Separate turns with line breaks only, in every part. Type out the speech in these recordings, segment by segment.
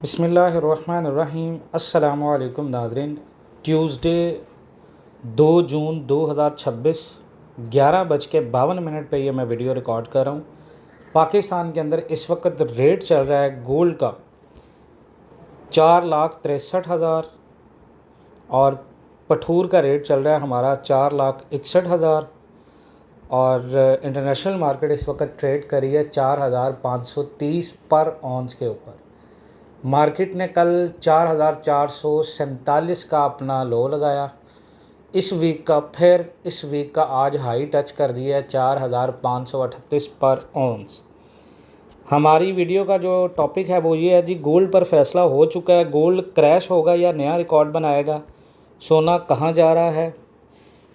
बिस्मिल्लाहिर्रहमानिर्रहीम। अस्सलामु अलैकुम नाज़रीन। ट्यूज़डे 2 जून 2026 11:52 पे ये मैं वीडियो रिकॉर्ड कर रहा हूँ। पाकिस्तान के अंदर इस वक्त रेट चल रहा है गोल्ड का 4,63,000 और पठूर का रेट चल रहा है हमारा 4,61,000 और इंटरनेशनल मार्केट इस वक्त ट्रेड करी है 4,530 पर औंस के ऊपर। मार्केट ने कल 4,447 का अपना लो लगाया। इस वीक का आज हाई टच कर दिया है 4,538 पर औंस। हमारी वीडियो का जो टॉपिक है वो ये है जी, गोल्ड पर फैसला हो चुका है। गोल्ड क्रैश होगा या नया रिकॉर्ड बनाएगा? सोना कहाँ जा रहा है?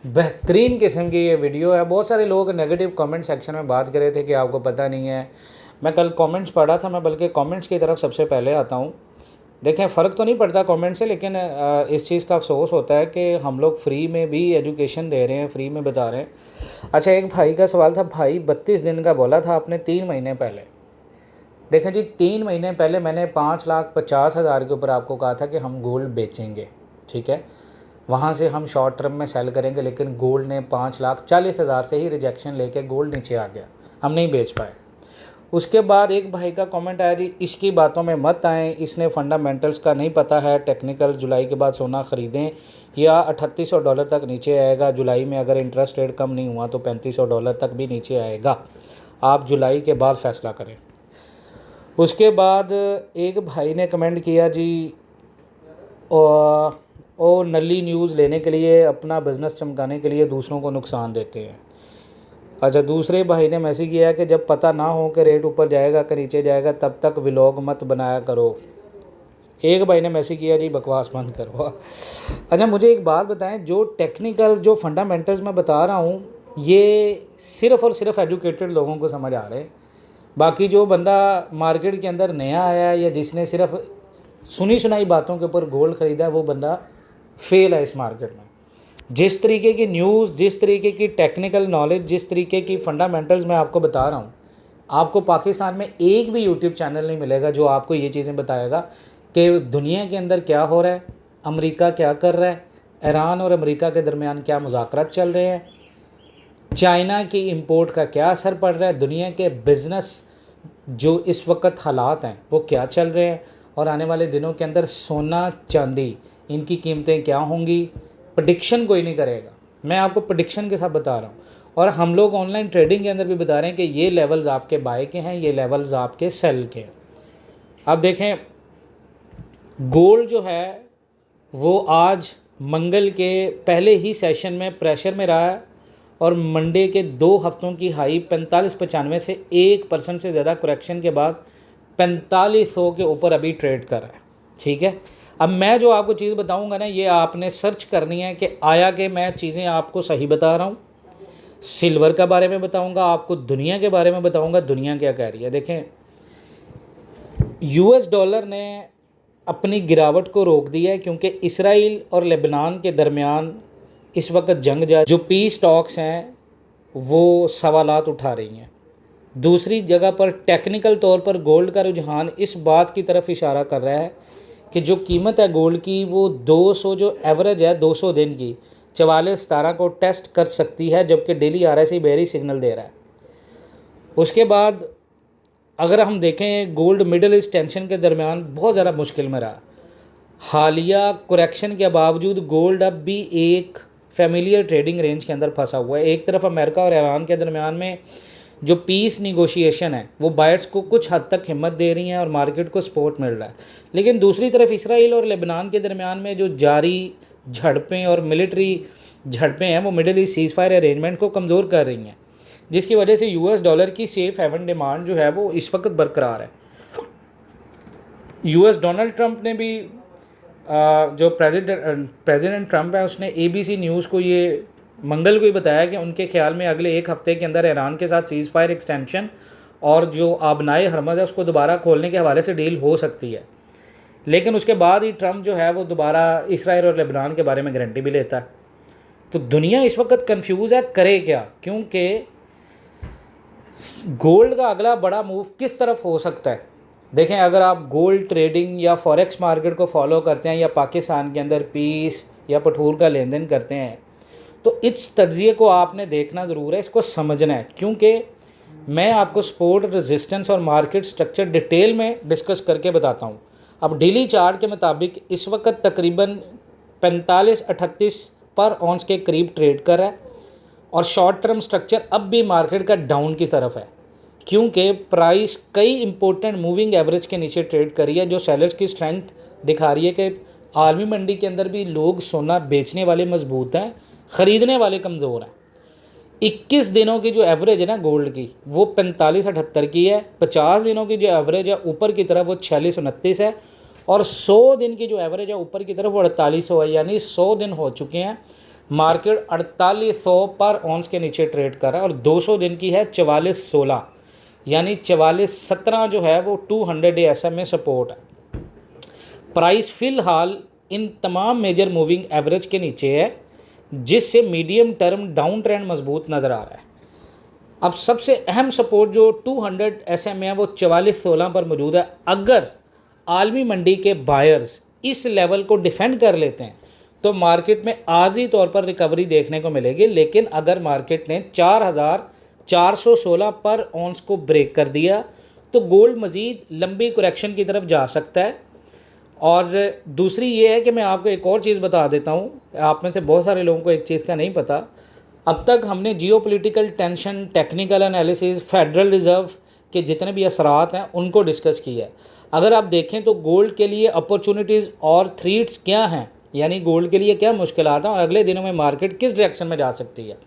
बेहतरीन किस्म की ये वीडियो है। बहुत सारे लोग नेगेटिव कमेंट सेक्शन में बात कर रहे थे कि आपको पता नहीं है। मैं कल कमेंट्स पढ़ा था, मैं बल्कि कमेंट्स की तरफ सबसे पहले आता हूँ। देखें, फ़र्क तो नहीं पड़ता कमेंट से, लेकिन इस चीज़ का अफसोस होता है कि हम लोग फ्री में भी एजुकेशन दे रहे हैं, फ्री में बता रहे हैं। अच्छा, एक भाई का सवाल था, भाई 32 दिन का बोला था आपने 3 महीने पहले। देखें जी, 3 महीने पहले मैंने 5,50,000 के ऊपर आपको कहा था कि हम गोल्ड बेचेंगे, ठीक है। वहाँ से हम शॉर्ट टर्म में सेल करेंगे, लेकिन गोल्ड ने 5,40,000 से ही रिजेक्शन लेके गोल्ड नीचे आ गया, हम नहीं बेच पाए। उसके बाद एक भाई का कमेंट आया जी, इसकी बातों में मत आएँ, इसने फंडामेंटल्स का नहीं पता है, टेक्निकल जुलाई के बाद सोना ख़रीदें या $3,800 तक नीचे आएगा। जुलाई में अगर इंटरेस्ट रेट कम नहीं हुआ तो $3,500 तक भी नीचे आएगा। आप जुलाई के बाद फ़ैसला करें। उसके बाद एक भाई ने कमेंट किया जी, ओ नली न्यूज़ लेने के लिए, अपना बिज़नेस चमकाने के लिए दूसरों को नुकसान देते हैं। अच्छा, दूसरे भाई ने मैसेज किया कि जब पता ना हो कि रेट ऊपर जाएगा कि नीचे जाएगा तब तक व्लॉग मत बनाया करो। एक भाई ने मैसेज किया जी, बकवास बंद करो। अच्छा, मुझे एक बात बताएं, जो टेक्निकल जो फंडामेंटल्स मैं बता रहा हूँ ये सिर्फ़ और सिर्फ एजुकेटेड लोगों को समझ आ रहे हैं। बाकी जो बंदा मार्केट के अंदर नया आया है या जिसने सिर्फ सुनी सुनाई बातों के ऊपर गोल्ड ख़रीदा है, वो बंदा फेल है इस मार्केट में। जिस तरीके की न्यूज़, जिस तरीके की टेक्निकल नॉलेज, जिस तरीके की फंडामेंटल्स मैं आपको बता रहा हूँ, आपको पाकिस्तान में एक भी यूट्यूब चैनल नहीं मिलेगा जो आपको ये चीज़ें बताएगा कि दुनिया के अंदर क्या हो रहा है, अमेरिका क्या कर रहा है, ईरान और अमेरिका के दरमियान क्या मुज़ाकरात चल रहे हैं, चाइना की इंपोर्ट का क्या असर पड़ रहा है, दुनिया के बिज़नेस जो इस वक्त हालात हैं वो क्या चल रहे हैं, और आने वाले दिनों के अंदर सोना चांदी इनकी कीमतें क्या होंगी। प्रेडिक्शन कोई नहीं करेगा, मैं आपको प्रेडिक्शन के साथ बता रहा हूँ। और हम लोग ऑनलाइन ट्रेडिंग के अंदर भी बता रहे हैं कि ये लेवल्स आपके बाय के हैं, ये लेवल्स आपके सेल के हैं। अब देखें, गोल्ड जो है वो आज मंगल के पहले ही सेशन में प्रेशर में रहा है और मंडे के 2 हफ्तों की हाई 4595 से 1% से ज़्यादा करेक्शन के बाद 4500 के ऊपर अभी ट्रेड कर रहा है, ठीक है। अब मैं जो आपको चीज़ बताऊंगा ना, ये आपने सर्च करनी है कि आया कि मैं चीज़ें आपको सही बता रहा हूँ। सिल्वर के बारे में बताऊंगा आपको, दुनिया के बारे में बताऊंगा दुनिया क्या कह रही है। देखें, US डॉलर ने अपनी गिरावट को रोक दिया है क्योंकि इसराइल और लेबनान के दरमियान इस वक्त जंग जारी, जो पीस टॉक्स हैं वो सवालात उठा रही हैं। दूसरी जगह पर टेक्निकल तौर पर गोल्ड का रुझान इस बात की तरफ इशारा कर रहा है कि जो कीमत है गोल्ड की वो 200 जो एवरेज है 200 दिन की 4417 को टेस्ट कर सकती है, जबकि डेली RSI बेयरिश सिग्नल दे रहा है। उसके बाद अगर हम देखें, गोल्ड मिडल ईस्ट टेंशन के दरमियान बहुत ज़्यादा मुश्किल में रहा। हालिया करेक्शन के बावजूद गोल्ड अब भी एक फैमिलियर ट्रेडिंग रेंज के अंदर फंसा हुआ है। एक तरफ अमेरिका और ईरान के दरमियान में जो पीस निगोशिएशन है वो बायर्स को कुछ हद तक हिम्मत दे रही हैं और मार्केट को सपोर्ट मिल रहा है, लेकिन दूसरी तरफ इसराइल और लेबनान के दरमियान में जो जारी झड़पें और मिलिट्री झड़पें हैं वो middle east seize fire arrangement को कमज़ोर कर रही हैं, जिसकी वजह से US डॉलर की सेफ हेवन डिमांड जो है वो इस वक्त बरकरार है। US डोनाल्ड ट्रंप ने भी जो प्रेसिडेंट ट्रंप है उसने ABC न्यूज़ को ये मंगल को ही बताया कि उनके ख्याल में अगले 1 हफ्ते के अंदर ईरान के साथ सीज़ फायर एक्सटेंशन और जो आबनाए हरमज़ है उसको दोबारा खोलने के हवाले से डील हो सकती है। लेकिन उसके बाद ही ट्रंप जो है वो दोबारा इसराइल और लेबनान के बारे में गारंटी भी लेता है। तो दुनिया इस वक्त कंफ्यूज है, करे क्या, क्योंकि गोल्ड का अगला बड़ा मूव किस तरफ हो सकता है। देखें, अगर आप गोल्ड ट्रेडिंग या फॉरेक्स मार्केट को फॉलो करते हैं या पाकिस्तान के अंदर पीस या पठूर का लेन देन करते हैं, तो इस तज्जिए को आपने देखना ज़रूर है, इसको समझना है, क्योंकि मैं आपको सपोर्ट, रेजिस्टेंस और मार्केट स्ट्रक्चर डिटेल में डिस्कस करके बताता हूँ। अब डेली चार्ट के मुताबिक इस वक्त तकरीबन 45-38 पर ऑन्स के करीब ट्रेड कर रहा है और शॉर्ट टर्म स्ट्रक्चर अब भी मार्केट का डाउन की तरफ है, क्योंकि प्राइस कई इंपॉर्टेंट मूविंग एवरेज के नीचे ट्रेड करी है, जो सेलर्स की स्ट्रेंथ दिखा रही है कि आलमी मंडी के अंदर भी लोग सोना बेचने वाले मजबूत हैं, ख़रीदने वाले कमज़ोर हैं। 21 दिनों की जो एवरेज है ना गोल्ड की, वो 45-78 की है। 50 दिनों की जो एवरेज है ऊपर की तरफ वो 46-29 है, और 100 दिन की जो एवरेज है ऊपर की तरफ वो 4800 है। यानी 100 दिन हो चुके हैं, मार्केट 4800 पर ऑन्स के नीचे ट्रेड कर रहा है, और 200 दिन की है 4416, यानी 4417 जो है वो 200 डे SMA सपोर्ट है। प्राइस फ़िलहाल इन तमाम मेजर मूविंग एवरेज के नीचे है, जिससे मीडियम टर्म डाउन ट्रेंड मजबूत नज़र आ रहा है। अब सबसे अहम सपोर्ट जो 200 SMA है वो 4416 पर मौजूद है। अगर आलमी मंडी के बायर्स इस लेवल को डिफेंड कर लेते हैं तो मार्केट में आर्जी तौर पर रिकवरी देखने को मिलेगी, लेकिन अगर मार्केट ने 4416 पर ऑन्स को ब्रेक कर दिया तो गोल्ड मज़ीद लंबी करेक्शन की तरफ जा सकता है। और दूसरी ये है कि मैं आपको एक और चीज़ बता देता हूँ, आप में से बहुत सारे लोगों को एक चीज़ का नहीं पता। अब तक हमने geopolitical tension, technical analysis, federal reserve के जितने भी असरात हैं उनको डिस्कस किया है। अगर आप देखें तो गोल्ड के लिए अपॉर्चुनिटीज़ और थ्रेट्स क्या हैं, यानी गोल्ड के लिए क्या मुश्किलात हैं और अगले दिनों में मार्केट किस डायरेक्शन में जा सकती है।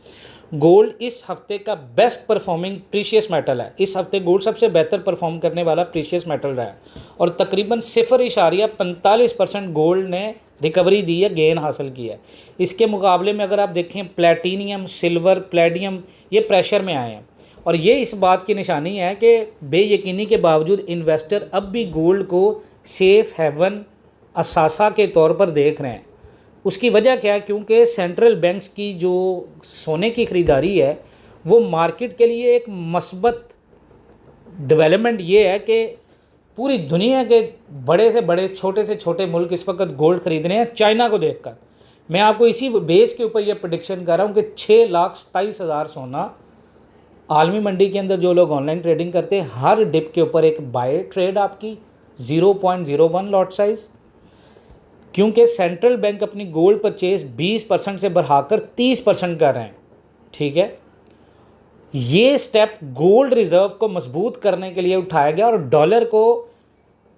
गोल्ड इस हफ्ते का बेस्ट परफॉर्मिंग प्रीशियस मेटल है। इस हफ्ते गोल्ड सबसे बेहतर परफॉर्म करने वाला प्रीशियस मेटल रहा है, और तकरीबन 0.45% गोल्ड ने रिकवरी दी है, गेन हासिल किया है। इसके मुकाबले में अगर आप देखें प्लेटिनियम, सिल्वर, प्लेडियम ये प्रेशर में आए हैं, और ये इस बात की निशानी है कि बेयकीनी के बावजूद इन्वेस्टर अब भी गोल्ड को सेफ हेवन असासा के तौर पर देख रहे हैं। उसकी वजह क्या है? क्योंकि सेंट्रल बैंक्स की जो सोने की ख़रीदारी है वो मार्केट के लिए एक मस्बत डेवलपमेंट ये है कि पूरी दुनिया के बड़े से बड़े, छोटे से छोटे मुल्क इस वक्त गोल्ड ख़रीद रहे हैं चाइना को देखकर। मैं आपको इसी बेस के ऊपर ये प्रेडिक्शन कर रहा हूँ कि 6,27,000 सोना आलमी मंडी के अंदर जो लोग ऑनलाइन ट्रेडिंग करते हैं, हर डिप के ऊपर एक बाय ट्रेड आपकी 0.01 लॉट साइज़, क्योंकि सेंट्रल बैंक अपनी गोल्ड परचेज 20% से बढ़ाकर 30% कर रहे हैं। ठीक है, ये स्टेप गोल्ड रिजर्व को मजबूत करने के लिए उठाया गया, और डॉलर को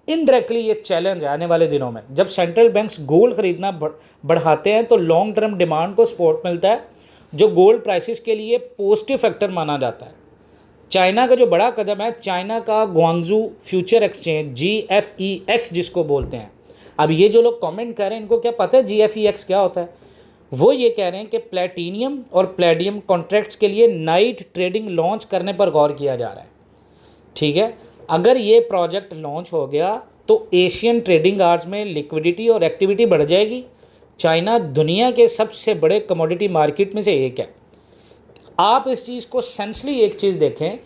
इनडायरेक्टली ये चैलेंज है आने वाले दिनों में। जब सेंट्रल बैंक्स गोल्ड ख़रीदना बढ़ाते हैं तो लॉन्ग टर्म डिमांड को सपोर्ट मिलता है, जो गोल्ड प्राइसेस के लिए पॉजिटिव फैक्टर माना जाता है। चाइना का जो बड़ा कदम है, चाइना का ग्वांगजू फ्यूचर एक्सचेंज GFEX जिसको बोलते हैं। अब ये जो लोग कमेंट कर रहे हैं इनको क्या पता है GFEX क्या होता है? वो ये कह रहे हैं कि प्लेटिनियम और प्लेडियम कॉन्ट्रैक्ट्स के लिए नाइट ट्रेडिंग लॉन्च करने पर गौर किया जा रहा है। ठीक है, अगर ये प्रोजेक्ट लॉन्च हो गया तो एशियन ट्रेडिंग आवर्स में लिक्विडिटी और एक्टिविटी बढ़ जाएगी। चाइना दुनिया के सबसे बड़े कमोडिटी मार्केट में से एक है। आप इस चीज़ को सेंसली एक चीज़ देखें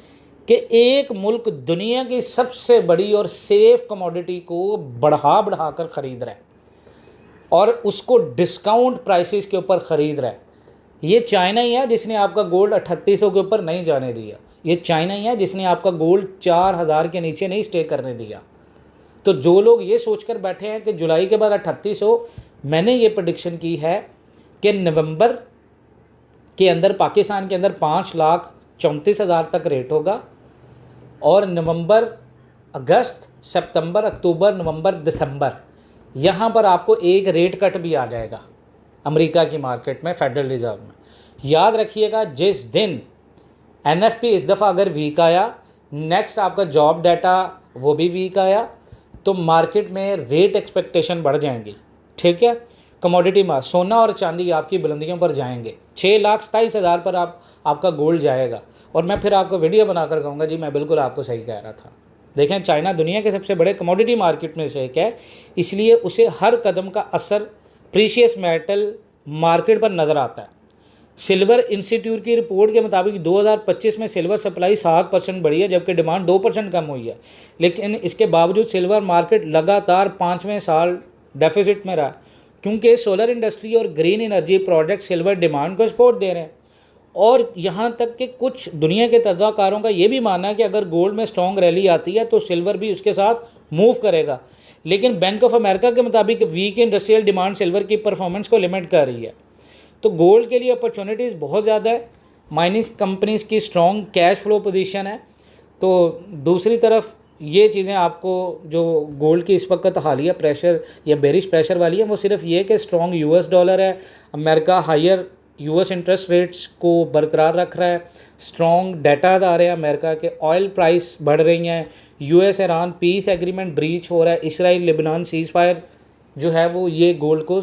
कि एक मुल्क दुनिया की सबसे बड़ी और सेफ कमोडिटी को बढ़ा कर ख़रीद रहा है और उसको डिस्काउंट प्राइसेस के ऊपर ख़रीद रहा है। ये चाइना ही है जिसने आपका गोल्ड 3800 के ऊपर नहीं जाने दिया। ये चाइना ही है जिसने आपका गोल्ड 4000 के नीचे नहीं स्टे करने दिया। तो जो लोग ये सोचकर बैठे हैं कि जुलाई के बाद 3800, मैंने ये प्रेडिक्शन की है कि नवंबर के अंदर पाकिस्तान के अंदर 5,34,000 तक रेट होगा, और नवंबर, अगस्त, सितंबर, अक्टूबर, नवंबर, दिसंबर यहाँ पर आपको एक रेट कट भी आ जाएगा अमेरिका की मार्केट में, फेडरल रिजर्व में। याद रखिएगा, जिस दिन NFP इस दफ़ा अगर वीक आया, नेक्स्ट आपका जॉब डाटा वो भी वीक आया, तो मार्केट में रेट एक्सपेक्टेशन बढ़ जाएंगी। ठीक है, कमोडिटी में सोना और चांदी आपकी बुलंदियों पर जाएंगे। 6,27,000 पर आपका गोल्ड जाएगा, और मैं फिर आपको वीडियो बनाकर कहूँगा जी मैं बिल्कुल आपको सही कह रहा था। देखें, चाइना दुनिया के सबसे बड़े कमोडिटी मार्केट में से एक है, इसलिए उसे हर कदम का असर प्रीशियस मेटल मार्केट पर नज़र आता है। सिल्वर इंस्टीट्यूट की रिपोर्ट के मुताबिक 2025 में सिल्वर सप्लाई 7% बढ़ी है, जबकि डिमांड 2% कम हुई है। लेकिन इसके बावजूद सिल्वर मार्केट लगातार 5वें साल डेफिसिट में रहा, क्योंकि सोलर इंडस्ट्री और green energy product silver demand को सपोर्ट दे रहे हैं। और यहाँ तक कि कुछ दुनिया के तज्ज़ाकारों का ये भी मानना है कि अगर गोल्ड में स्ट्रॉन्ग रैली आती है तो सिल्वर भी उसके साथ मूव करेगा। लेकिन बैंक ऑफ अमेरिका के मुताबिक वीक इंडस्ट्रियल डिमांड सिल्वर की परफॉर्मेंस को लिमिट कर रही है। तो गोल्ड के लिए अपॉर्चुनिटीज़ बहुत ज़्यादा है। माइनिंग कंपनीज़ की स्ट्रॉन्ग कैश फ्लो पोजीशन है। तो दूसरी तरफ ये चीज़ें आपको जो गोल्ड की इस वक्त हालिया प्रेशर या बेरिश प्रेशर वाली है वो सिर्फ ये कि स्ट्रॉन्ग यूएस डॉलर है, America higher US interest rates को बरकरार रख रहा है, स्ट्रॉन्ग डाटा आ रहे हैं अमेरिका के, ऑयल प्राइस बढ़ रही हैं, US Iran piece agreement breach हो रहा है, इसराइल लिबनान सीज़ फायर जो है वो ये गोल्ड को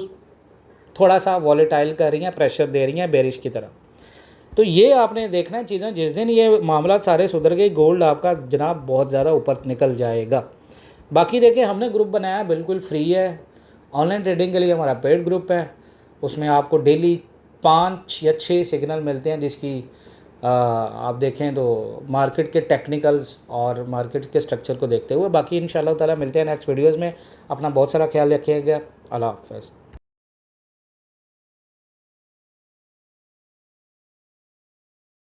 थोड़ा सा वॉलेटाइल कर रही हैं, प्रेशर दे रही हैं बेरिश की तरह। तो ये आपने देखना है चीज़ें, जिस दिन ये मामला सारे सुधर गए गोल्ड आपका जनाब बहुत ज़्यादा ऊपर निकल जाएगा। बाकी देखिए हमने ग्रुप बनाया बिल्कुल फ्री है, ऑनलाइन ट्रेडिंग के लिए हमारा पेड ग्रुप है, उसमें आपको डेली 5 या 6 सिग्नल मिलते हैं, जिसकी आप देखें तो मार्केट के टेक्निकल्स और मार्केट के स्ट्रक्चर को देखते हुए। बाकी इंशाल्लाह ताला मिलते हैं नेक्स्ट वीडियोज़ में। अपना बहुत सारा ख्याल रखिएगा। अल्लाह हाफ़िज़।